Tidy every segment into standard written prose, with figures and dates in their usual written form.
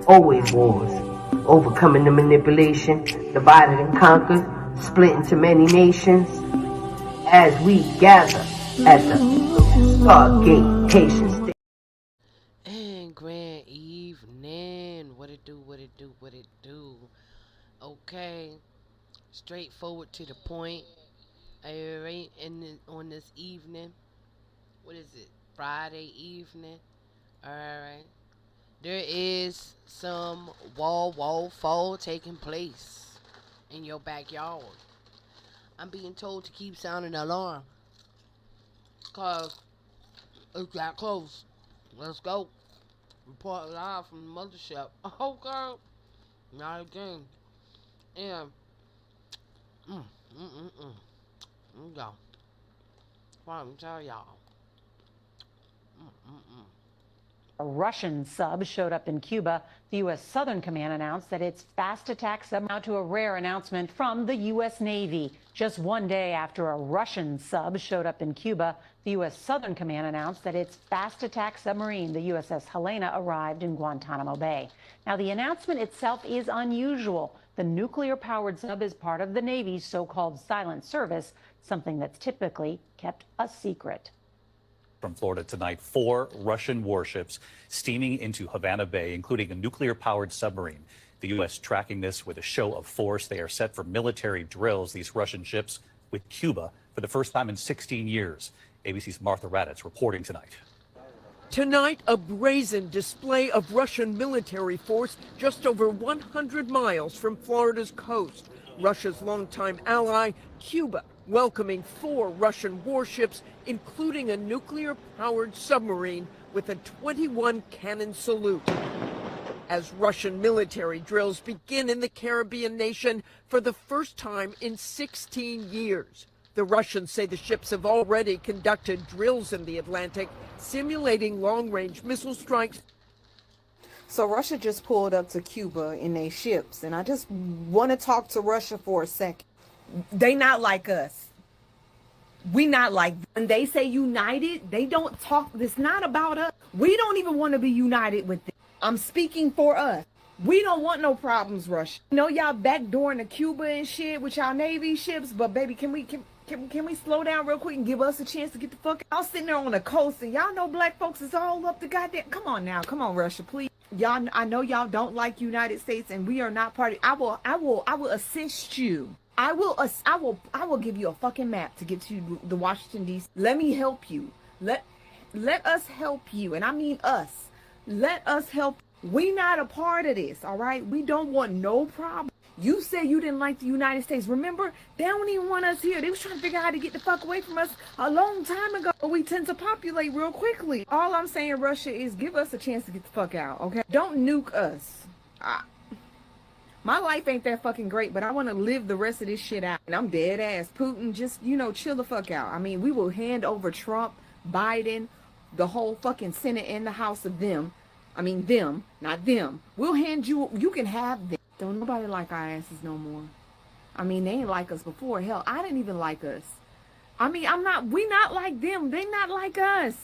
always wars. Overcoming the manipulation, divided and conquered, split into many nations. As we gather at the Stargate Haitian. And grand evening. What it do, what it do, what it do. Okay. Straightforward to the point. Alright, and then on this evening, what is it? Friday evening. Alright. There is some ww4 taking place in your backyard. I'm being told to keep sounding the alarm. Cause it got close. Let's go. Report live from the mothership. Okay. Not again. And Let me go. Let me tell y'all. A Russian sub showed up in Cuba. The U.S. Southern Command announced that its fast attack sub now to a rare announcement from the U.S. Navy. Just one day after a Russian sub showed up in Cuba, the U.S. Southern Command announced that its fast attack submarine, the USS Helena, arrived in Guantanamo Bay. Now, the announcement itself is unusual. The nuclear-powered sub is part of the Navy's so-called silent service, something that's typically kept a secret. From Florida tonight, 4 Russian warships steaming into Havana Bay, including a nuclear-powered submarine. The U.S. tracking this with a show of force. They are set for military drills, these Russian ships, with Cuba for the first time in 16 years. ABC's Martha Raddatz reporting tonight. Tonight, a brazen display of Russian military force just over 100 miles from Florida's coast. Russia's longtime ally, Cuba, welcoming 4 Russian warships, including a nuclear-powered submarine with a 21-cannon salute. As Russian military drills begin in the Caribbean nation for the first time in 16 years. The Russians say the ships have already conducted drills in the Atlantic, simulating long-range missile strikes. So Russia just pulled up to Cuba in their ships, and I just want to talk to Russia for a second. They not like us. We not like them. When they say united, they don't talk. It's not about us. We don't even want to be united with them. I'm speaking for us. We don't want no problems, Russia. I know y'all backdooring to Cuba and shit with y'all Navy ships, but baby, can we slow down real quick and give us a chance to get the fuck out? Sitting there on the coast, and y'all know black folks is all up the goddamn. Come on now, come on, Russia, please. Y'all, I know y'all don't like United States, and we are not part of. I will assist you. I will give you a fucking map to get to the Washington D.C. Let me help you. Let us help you, and I mean us. Let us help. We not a part of this, all right? We don't want no problem. You said you didn't like the United States. Remember, they don't even want us here. They was trying to figure out how to get the fuck away from us a long time ago. We tend to populate real quickly. All I'm saying, Russia, is give us a chance to get the fuck out, okay? Don't nuke us. My life ain't that fucking great, but I want to live the rest of this shit out. And I'm dead ass. Putin, just, chill the fuck out. I mean, we will hand over Trump, Biden, the whole fucking Senate and the House of them. I mean, them, not them. We'll hand you can have them. Don't nobody like our asses no more. I mean, they ain't like us before. Hell, I didn't even like us. I mean, we not like them. They not like us.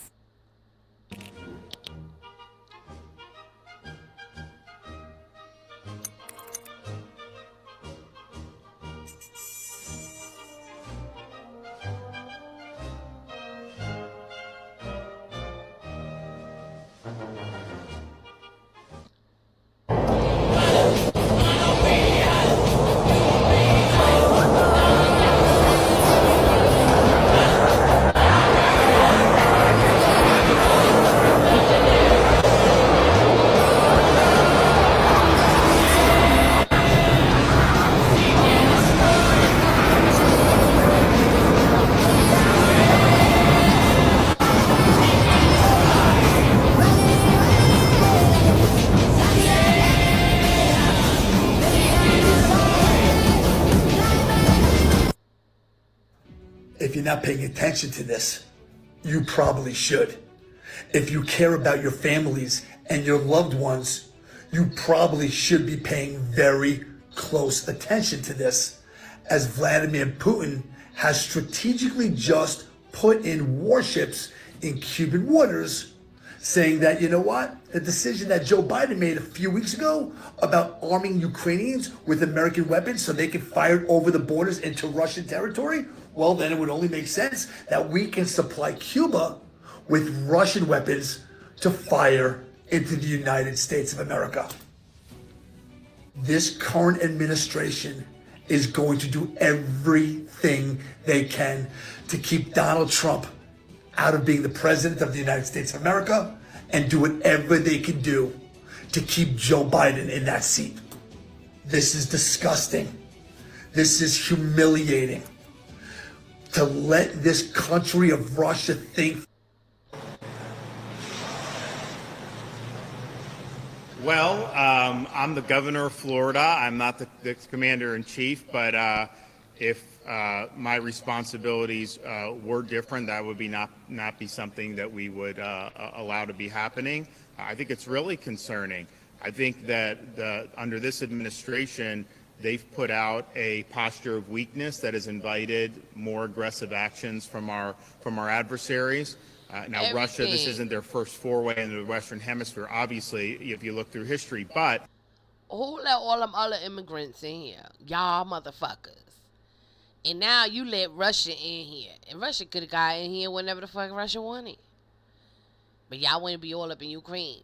If you're not paying attention to this, you probably should. If you care about your families and your loved ones, you probably should be paying very close attention to this, as Vladimir Putin has strategically just put in warships in Cuban waters saying that, you know what, the decision that Joe Biden made a few weeks ago about arming Ukrainians with American weapons so they can fire it over the borders into Russian territory, well, then it would only make sense that we can supply Cuba with Russian weapons to fire into the United States of America. This current administration is going to do everything they can to keep Donald Trump out of being the president of the United States of America and do whatever they can do to keep Joe Biden in that seat. This is disgusting. This is humiliating. To let this country of Russia think. Well, I'm the governor of Florida. I'm not the commander-in-chief, but if my responsibilities were different, that would be not be something that we would allow to be happening. I think it's really concerning. I think that under this administration, they've put out a posture of weakness that has invited more aggressive actions from our adversaries. Now, Russia, this isn't their first foray into the Western Hemisphere, obviously, if you look through history, but... Who let all them other immigrants in here? Y'all motherfuckers. And now you let Russia in here. And Russia could have got in here whenever the fuck Russia wanted. But y'all want to be all up in Ukraine.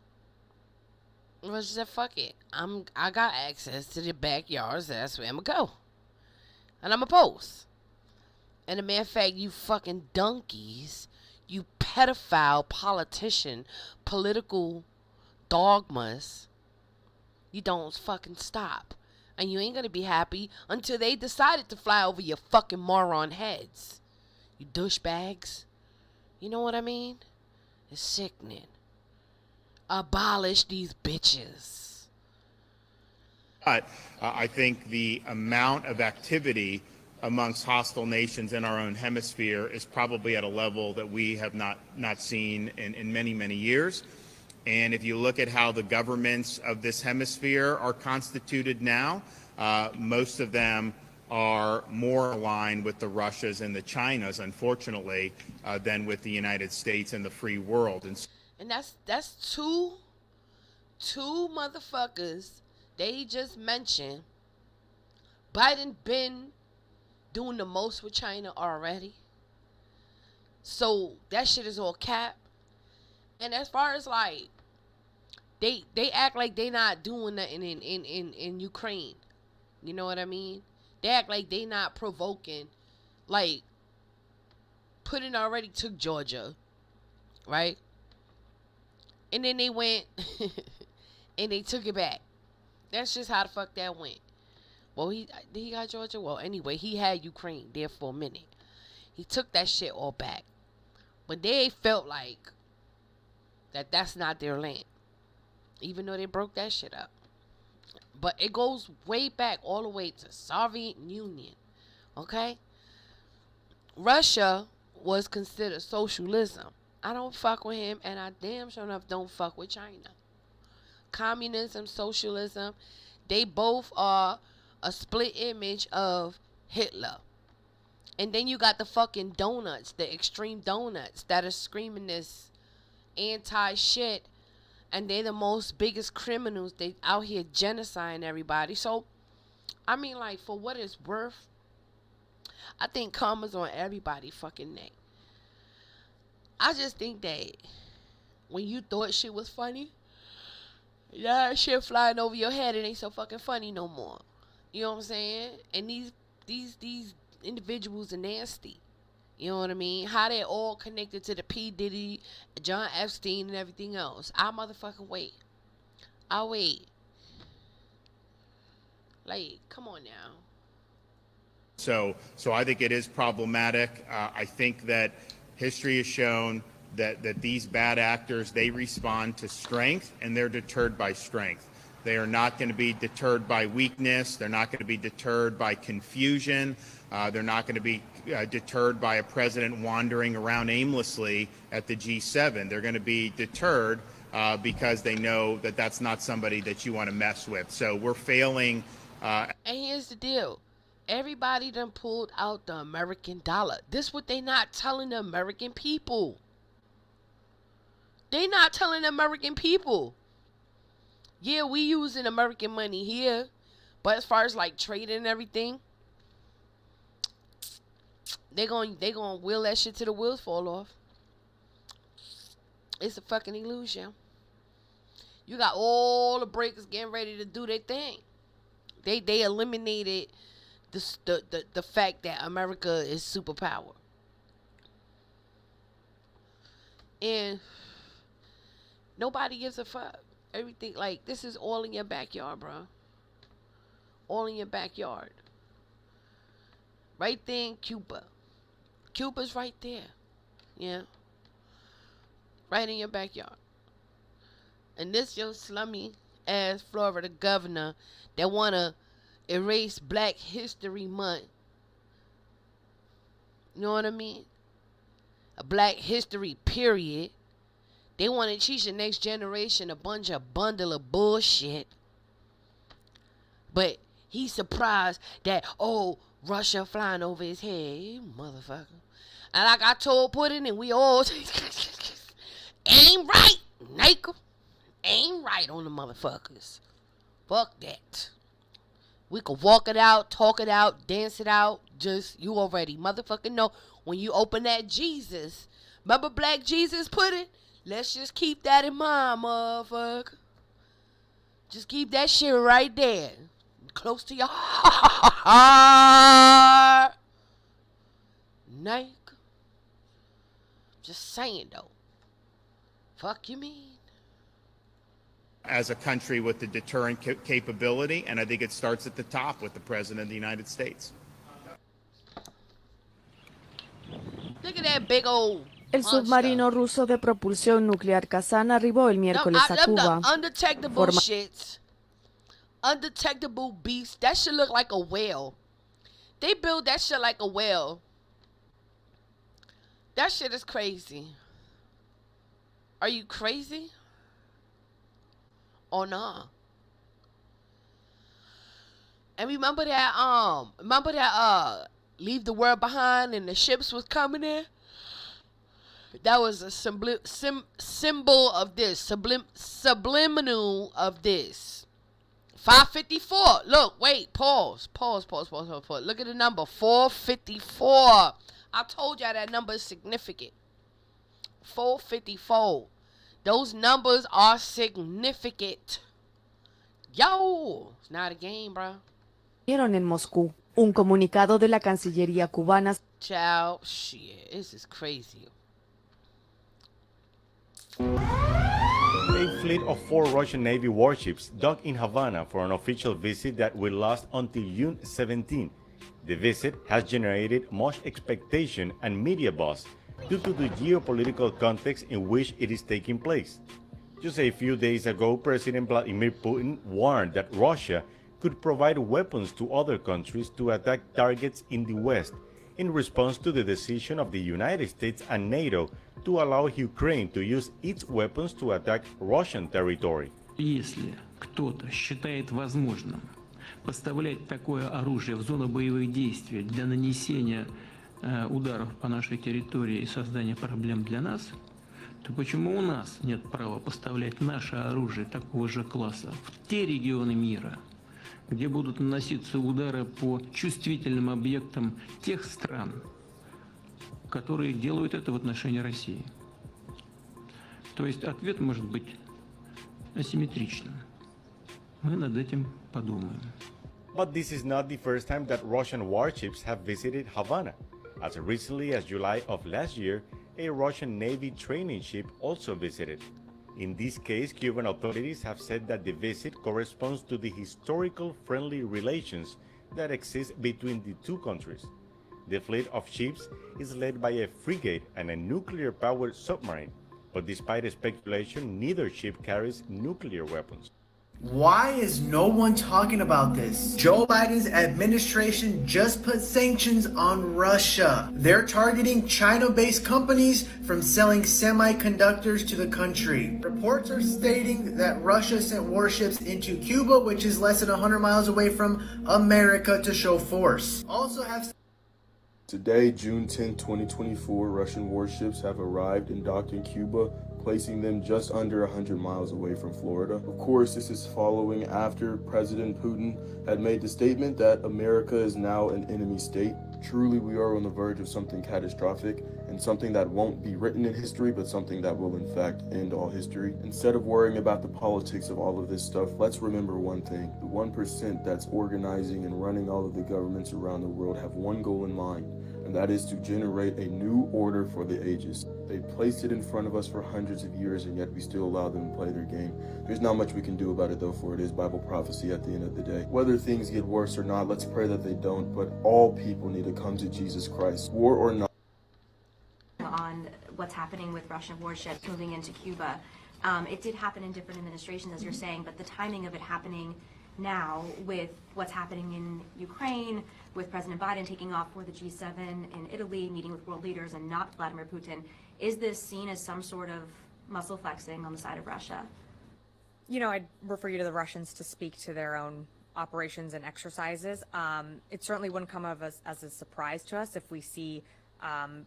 Russia said, fuck it. I got access to the backyards. That's where I'm going to go. And I'm going to post. And a matter of fact, you fucking donkeys... You pedophile politician, political dogmas, you don't fucking stop. And you ain't gonna be happy until they decided to fly over your fucking moron heads. You douchebags. You know what I mean? It's sickening. Abolish these bitches. But I think the amount of activity amongst hostile nations in our own hemisphere is probably at a level that we have not seen in many, many years. And if you look at how the governments of this hemisphere are constituted now, most of them are more aligned with the Russias and the Chinas, unfortunately, than with the United States and the free world. And that's two motherfuckers they just mentioned. Biden been doing the most with China already. So that shit is all cap. And as far as like they act like they not doing nothing in Ukraine. You know what I mean? They act like they not provoking. Like Putin already took Georgia. Right? And then they went and they took it back. That's just how the fuck that went. Well, he got Georgia? Well, anyway, he had Ukraine there for a minute. He took that shit all back. But they felt like that's not their land. Even though they broke that shit up. But it goes way back, all the way to Soviet Union. Okay? Russia was considered socialism. I don't fuck with him, and I damn sure enough don't fuck with China. Communism, socialism, they both are a split image of Hitler. And then you got the fucking donuts, the extreme donuts that are screaming this anti shit, and they're the most biggest criminals. They out here genociding everybody. So I mean, like, for what it's worth, I think karma's on everybody fucking neck. I just think that when you thought shit was funny, that shit flying over your head, it ain't so fucking funny no more. You know what I'm saying? And these individuals are nasty. You know what I mean? How they all connected to the P. Diddy, John Epstein, and everything else. I motherfucking wait. I'll wait. Like, come on now. So I think it is problematic. I think that history has shown that these bad actors, they respond to strength, and they're deterred by strength. They are not going to be deterred by weakness. They're not going to be deterred by confusion. They're not going to be deterred by a president wandering around aimlessly at the G7. They're going to be deterred because they know that that's not somebody that you want to mess with. So we're failing. And here's the deal. Everybody done pulled out the American dollar. This what they not telling the American people. They not telling the American people. Yeah, we using American money here, but as far as like trading and everything, they gonna wheel that shit till the wheels fall off. It's a fucking illusion. You got all the breakers getting ready to do their thing. They eliminated the fact that America is superpower. And nobody gives a fuck. Everything, like, this is all in your backyard, bro. All in your backyard. Right there in Cuba. Cuba's right there. Yeah. Right in your backyard. And this your slummy ass Florida governor that wanna erase Black History Month. You know what I mean? A Black History period. They want to teach the next generation a bundle of bullshit. But he's surprised that, oh, Russia flying over his head. You motherfucker. And like I told Putin, and we all ain't right, Nickel. Ain't right on the motherfuckers. Fuck that. We could walk it out, talk it out, dance it out. Just, you already motherfucking know when you open that Jesus. Remember Black Jesus Putin? Let's just keep that in mind, motherfucker. Just keep that shit right there. Close to your heart. Nike. Just saying, though. Fuck you mean? As a country with the deterrent capability, and I think it starts at the top with the President of the United States. Look at that big old El submarino ruso de propulsión nuclear Kazan arribó el miércoles a Cuba. Undetectable shits. Undetectable beasts. That shit look like a whale. They build that shit like a whale. That shit is crazy. Are you crazy? Or nah? And remember that Leave the World Behind and the ships was coming in? That was a symbol of this, subliminal of this. 554. Look, wait, pause. Look at the number, 454. I told y'all that number is significant. 454. Those numbers are significant. Yo, it's not a game, bro. En Moscú, un comunicado de la Cancillería cubana. Child, shit, this is crazy. A fleet of 4 Russian Navy warships docked in Havana for an official visit that will last until June 17. The visit has generated much expectation and media buzz due to the geopolitical context in which it is taking place. Just a few days ago, President Vladimir Putin warned that Russia could provide weapons to other countries to attack targets in the West in response to the decision of the United States and NATO to allow Ukraine to use its weapons to attack Russian territory. Если кто-то считает возможным поставлять такое оружие в зону боевых действий для нанесения ударов по нашей территории и создания проблем для нас, то почему у нас нет права поставлять наше оружие такого же класса в те регионы мира, где будут наноситься удары по чувствительным объектам тех стран, которые делают это в отношении России? То есть ответ может быть асимметричным. Мы над этим подумаем. But this is not the first time that Russian warships have visited Havana. As recently as July of last year, a Russian Navy training ship also visited. In this case, Cuban authorities have said that the visit corresponds to the historical friendly relations that exist between the two countries. The fleet of ships is led by a frigate and a nuclear-powered submarine, but despite speculation, neither ship carries nuclear weapons. Why is no one talking about this? Joe Biden's administration just put sanctions on Russia. They're targeting China-based companies from selling semiconductors to the country. Reports are stating that Russia sent warships into Cuba, which is less than 100 miles away from America, to show force. Also have Today, June 10, 2024, Russian warships have arrived and docked in Cuba, placing them just under 100 miles away from Florida. Of course, this is following after President Putin had made the statement that America is now an enemy state. Truly, we are on the verge of something catastrophic and something that won't be written in history, but something that will in fact end all history. Instead of worrying about the politics of all of this stuff, let's remember one thing. The 1% that's organizing and running all of the governments around the world have one goal in mind, and that is to generate a new order for the ages. They placed it in front of us for hundreds of years, and yet we still allow them to play their game. There's not much we can do about it though, for it is Bible prophecy at the end of the day. Whether things get worse or not, let's pray that they don't, but all people need to come to Jesus Christ, war or not. On what's happening with Russian warships moving into Cuba. It did happen in different administrations, as you're saying, but the timing of it happening now with what's happening in Ukraine, with President Biden taking off for the G7 in Italy, meeting with world leaders and not Vladimir Putin, is this seen as some sort of muscle flexing on the side of Russia? You know, I'd refer you to the Russians to speak to their own operations and exercises. It certainly wouldn't come as a surprise to us if we see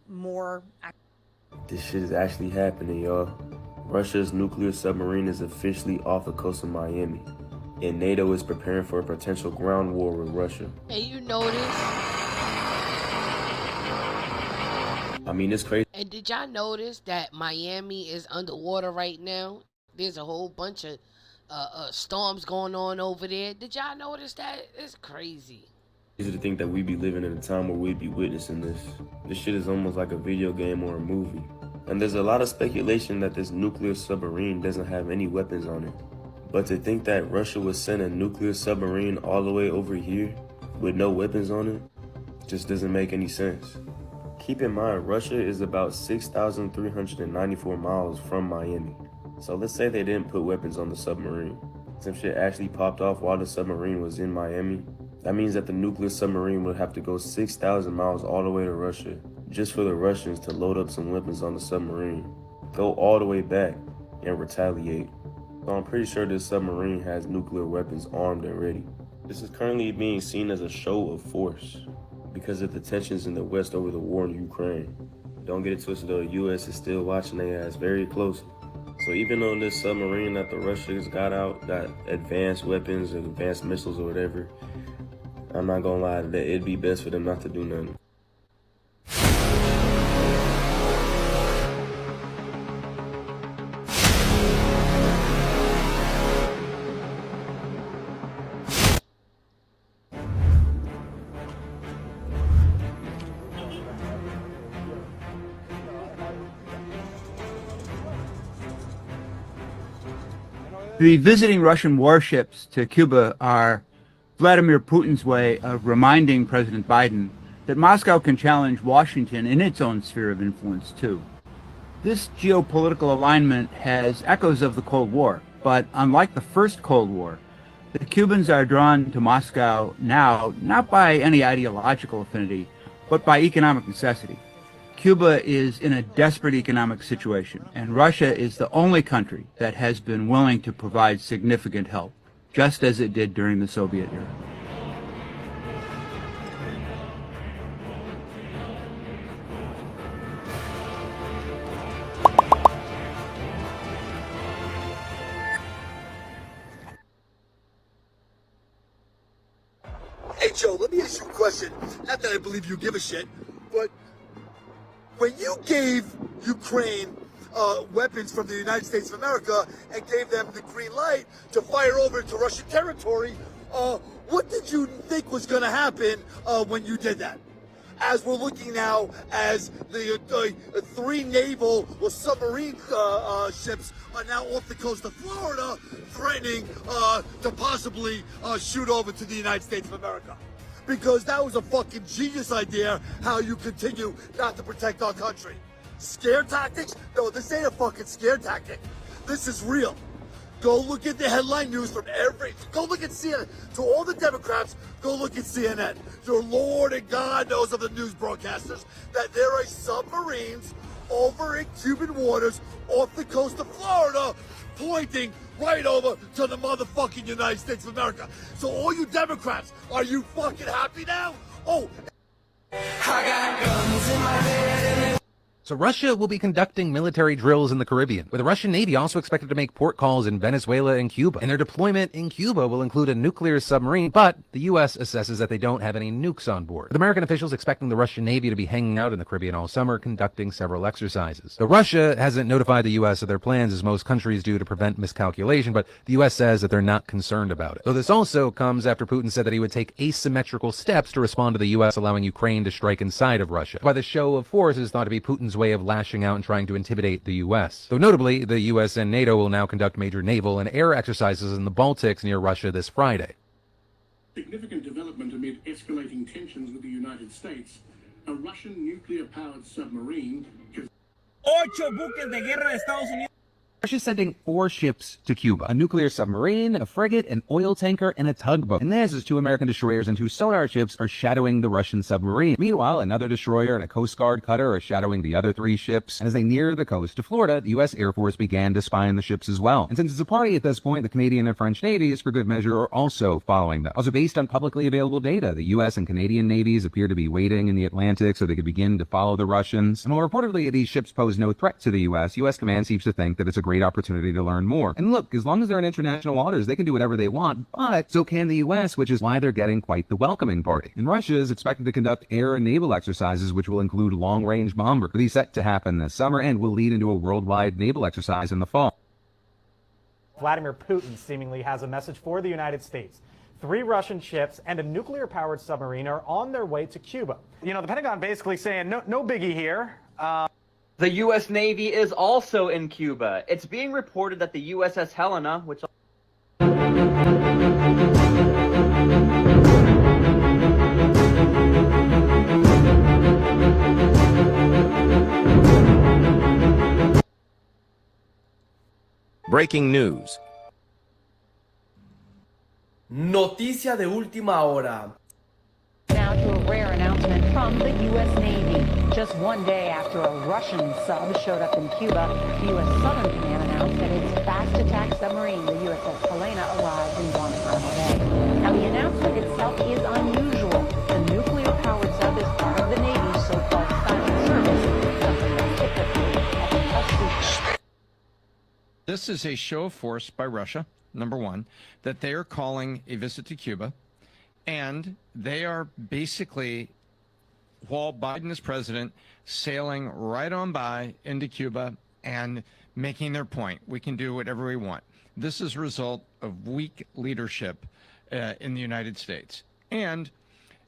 more. This shit is actually happening, y'all. Russia's nuclear submarine is officially off the coast of Miami, and NATO is preparing for a potential ground war with Russia. Hey, you notice? I mean, it's crazy. And did y'all notice that Miami is underwater right now? There's a whole bunch of storms going on over there. Did y'all notice that? It's crazy. It's easy to think that we'd be living in a time where we'd be witnessing this. This shit is almost like a video game or a movie. And there's a lot of speculation that this nuclear submarine doesn't have any weapons on it. But to think that Russia would send a nuclear submarine all the way over here with no weapons on it just doesn't make any sense. Keep in mind, Russia is about 6,394 miles from Miami. So let's say they didn't put weapons on the submarine. Some shit actually popped off while the submarine was in Miami. That means that the nuclear submarine would have to go 6,000 miles all the way to Russia just for the Russians to load up some weapons on the submarine, go all the way back, and retaliate. So I'm pretty sure this submarine has nuclear weapons armed and ready. This is currently being seen as a show of force because of the tensions in the West over the war in Ukraine. Don't get it twisted though, the US is still watching their ass very closely. So even though this submarine that the Russians got out got advanced weapons or advanced missiles or whatever, I'm not gonna lie, that it'd be best for them not to do nothing. The visiting Russian warships to Cuba are Vladimir Putin's way of reminding President Biden that Moscow can challenge Washington in its own sphere of influence, too. This geopolitical alignment has echoes of the Cold War, but unlike the first Cold War, the Cubans are drawn to Moscow now not by any ideological affinity, but by economic necessity. Cuba is in a desperate economic situation, and Russia is the only country that has been willing to provide significant help, just as it did during the Soviet era. Hey Joe, let me ask you a question. Not that I believe you give a shit, but when you gave Ukraine weapons from the United States of America and gave them the green light to fire over into Russian territory, what did you think was going to happen when you did that? As we're looking now, as the 3 naval or submarine ships are now off the coast of Florida, threatening to possibly shoot over to the United States of America. Because that was a fucking genius idea, how you continue not to protect our country. Scare tactics? No, this ain't a fucking scare tactic. This is real. Go look at the headline news from go look at CNN. To all the Democrats, go look at CNN. Your Lord and God knows of the news broadcasters that there are submarines over in Cuban waters off the coast of Florida pointing right over to the motherfucking United States of America. So all you Democrats, are you fucking happy now? Oh, So Russia will be conducting military drills in the Caribbean, with the Russian Navy also expected to make port calls in Venezuela and Cuba. And their deployment in Cuba will include a nuclear submarine, but the U.S. assesses that they don't have any nukes on board, with American officials expecting the Russian Navy to be hanging out in the Caribbean all summer, conducting several exercises. Though Russia hasn't notified the U.S. of their plans, as most countries do, to prevent miscalculation, but the U.S. says that they're not concerned about it. Though this also comes after Putin said that he would take asymmetrical steps to respond to the U.S. allowing Ukraine to strike inside of Russia. By the show of force is thought to be Putin's way of lashing out and trying to intimidate the U.S. Though notably, the U.S. and NATO will now conduct major naval and air exercises in the Baltics near Russia this Friday. Significant development amid escalating tensions with the United States. A Russian nuclear-powered submarine has... Ocho buques de guerra de Estados Unidos. Russia's sending 4 ships to Cuba, a nuclear submarine, a frigate, an oil tanker, and a tugboat. And this is 2 American destroyers and 2 sonar ships are shadowing the Russian submarine. Meanwhile, another destroyer and a Coast Guard cutter are shadowing the other 3 ships. And as they near the coast of Florida, the U.S. Air Force began to spy on the ships as well. And since it's a party at this point, the Canadian and French navies, for good measure, are also following them. Also, based on publicly available data, the U.S. and Canadian navies appear to be waiting in the Atlantic so they could begin to follow the Russians. And while reportedly these ships pose no threat to the U.S., U.S. command seems to think that it's a great opportunity to learn more. And look, as long as they're in international waters, they can do whatever they want, but so can the U.S., which is why they're getting quite the welcoming party. And Russia is expected to conduct air and naval exercises, which will include long-range bombers. These set to happen this summer and will lead into a worldwide naval exercise in the fall. Vladimir Putin seemingly has a message for the United States. 3 Russian ships and a nuclear-powered submarine are on their way to Cuba. You know, the Pentagon basically saying, no biggie here. The U.S. Navy is also in Cuba. It's being reported that the USS Helena, which... Breaking news. Noticia de última hora. Now to a rare announcement from the U.S. Navy. Just one day after a Russian sub showed up in Cuba, the U.S. Southern Command announced that its fast attack submarine, the USS Helena, arrived in Guantanamo Bay. Now, the announcement itself is unusual. The nuclear-powered sub is part of the Navy's so-called silent service, something that typically a secret. This is a show of force by Russia, number one, that they are calling a visit to Cuba. And they are basically, while Biden is president, sailing right on by into Cuba and making their point. We can do whatever we want. This is a result of weak leadership in the United States. And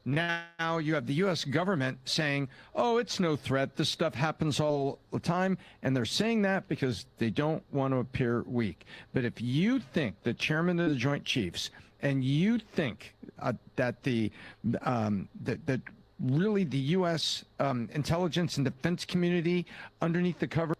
now you have the U.S. government saying, oh, it's no threat. This stuff happens all the time. And they're saying that because they don't want to appear weak. But if you think the chairman of the Joint Chiefs and you think that that really the U.S. Intelligence and defense community underneath the cover.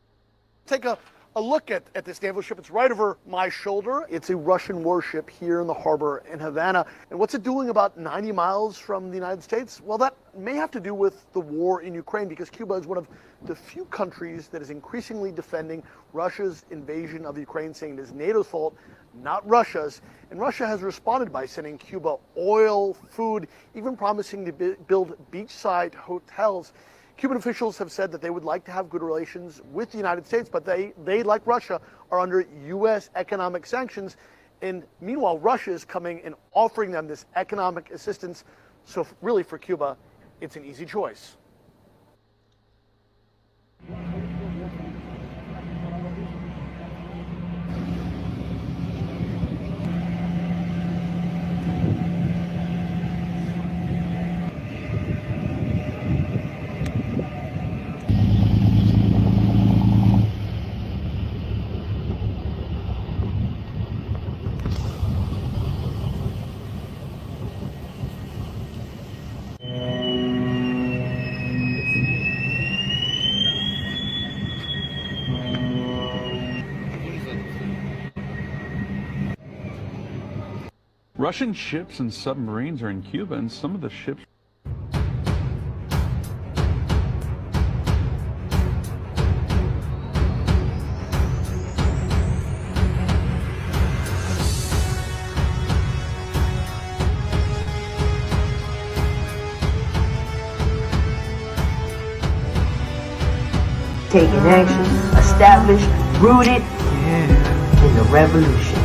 Take a look at this naval ship. It's right over my shoulder. It's a Russian warship here in the harbor in Havana. And what's it doing about 90 miles from the United States? Well, that may have to do with the war in Ukraine, because Cuba is one of the few countries that is increasingly defending Russia's invasion of Ukraine, saying it is NATO's fault, not Russia's. And Russia has responded by sending Cuba oil, food, even promising to build beachside hotels. Cuban officials have said that they would like to have good relations with the United States, but they like Russia, are under U.S. economic sanctions. And meanwhile, Russia is coming and offering them this economic assistance. So really for Cuba, it's an easy choice. Russian ships and submarines are in Cuba, and some of the ships taking action, established, rooted in the revolution.